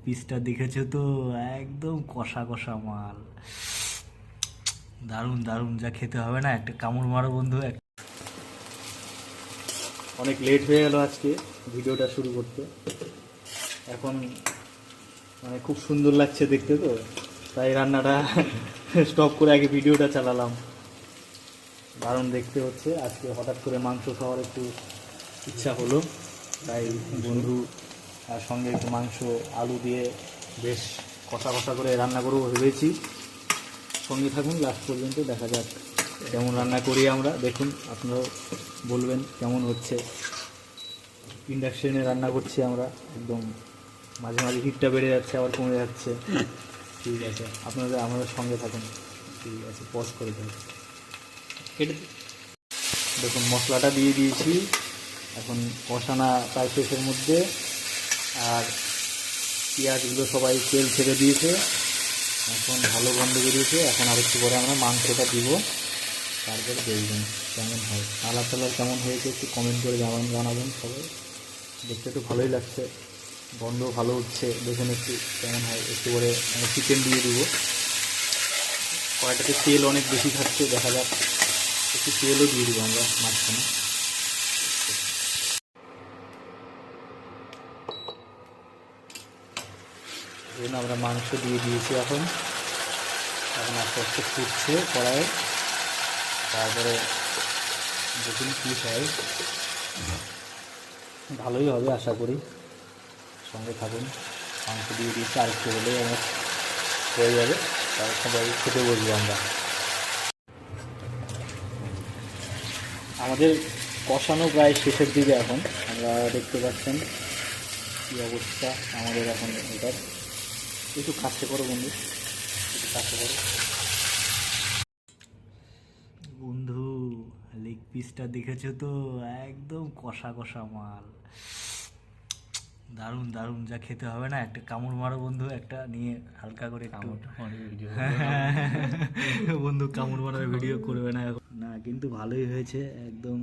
পিসটা দেখেছো তো, একদম কষা কষা মাল, দারুণ দারুণ, যা খেতে হবে না, একটা কামড় মারো বন্ধু। অনেক লেট হয়ে গেল আজকে ভিডিওটা শুরু করতে। এখন মানে খুব সুন্দর লাগছে দেখতে, তো তাই রান্নাটা স্টপ করে আগে ভিডিওটা চালালাম। দারুণ দেখতে হচ্ছে। আজকে হঠাৎ করে মাংস খাওয়ার একটু ইচ্ছা হলো, তাই বন্ধু আর সঙ্গে একটু মাংস আলু দিয়ে বেশ কষা কষা করে রান্না করবো ভেবেছি। সঙ্গে থাকুন লাস্ট পর্যন্ত, দেখা যাক কেমন রান্না করি আমরা। দেখুন, আপনারাও বলবেন কেমন হচ্ছে। ইন্ডাকশনে রান্না করছি আমরা, একদম মাঝে মাঝে হিটটা বেড়ে যাচ্ছে আবার কমে যাচ্ছে। ঠিক আছে, আপনারা আমাদের সঙ্গে থাকুন। ঠিক আছে, পজ করে দেন, কেটে দিন। দেখুন মশলাটা দিয়ে দিয়েছি, এখন কষানা প্রায় শেষের মধ্যে, আর পেঁয়াজগুলো সবাই তেল ছেড়ে দিয়েছে, এখন ভালো গন্ধ বেরিয়েছে। এখন আর একটু পরে আমরা মাংসটা দিব, তারপরে দেখবেন কেমন হয়। কালার টালার কেমন হয়েছে একটু কমেন্ট করে জানাবেন সবাই। দেখতে তো ভালোই লাগছে, গন্ধ ভালো উঠছে, দেখুন একটু কেমন হয়। একটু করে আমরা চিকেন দিয়ে দিব। কড়াইটাতে তেল অনেক বেশি থাকছে, দেখা যাক, একটু তেলও দিয়ে দিব আমরা মাঝখানে। ধরুন আমরা মাংস দিয়ে দিয়েছি, এখন এখন আস্তে আস্তে ফুটছে কড়াইয়ে। তারপরে দেখুন কী হয়, ভালোই হবে আশা করি। সঙ্গে থাকুন। মাংস দিয়ে দিয়েছি, আর একটু হলেই আমার হয়ে যাবে, তার সবাই খেতে বসবো আমরা। আমাদের কষানো প্রায় শেষের দিকে, এখন আমরা দেখতে পাচ্ছেন কী অবস্থা আমাদের এখন। এটার একটু কাছে করো বন্ধু, একটু কাছে করো বন্ধু। লেগ পিসটা দেখেছো তো, একদম কষা কষা মাল, দারুণ দারুণ, যা খেতে হবে না, একটা কামড় মারো বন্ধু, একটা নিয়ে হালকা করে একটু। বন্ধু কামড় মারার ভিডিও করবে না এখন না, কিন্তু ভালোই হয়েছে একদম।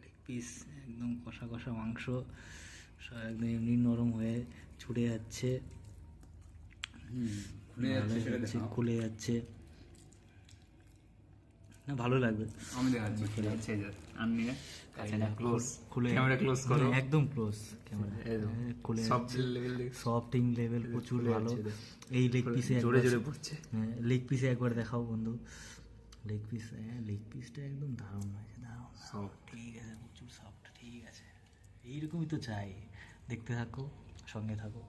লেগ পিস একদম কষা কষা মাংস, সব একদম এমনি নরম হয়ে ছুটে যাচ্ছে, খুলে যাচ্ছে না, ভালো লাগবে। আমি দেখাচ্ছি, খুলে একদম ক্লোজ ক্যামেরা, খুলে সফটিং লেভেল প্রচুর ভালো। এই লেগ পিসে জোরে জোরে পড়ছে। হ্যাঁ, লেগ পিসে একবার দেখাও বন্ধু। লেগ পিস, হ্যাঁ লেগ পিসটা একদম দারুণ হয়েছে, দারুণ সফট। ঠিক আছে, প্রচুর সফট। ঠিক আছে, এইরকমই তো চাই। দেখতে থাকো, সঙ্গে থাকো।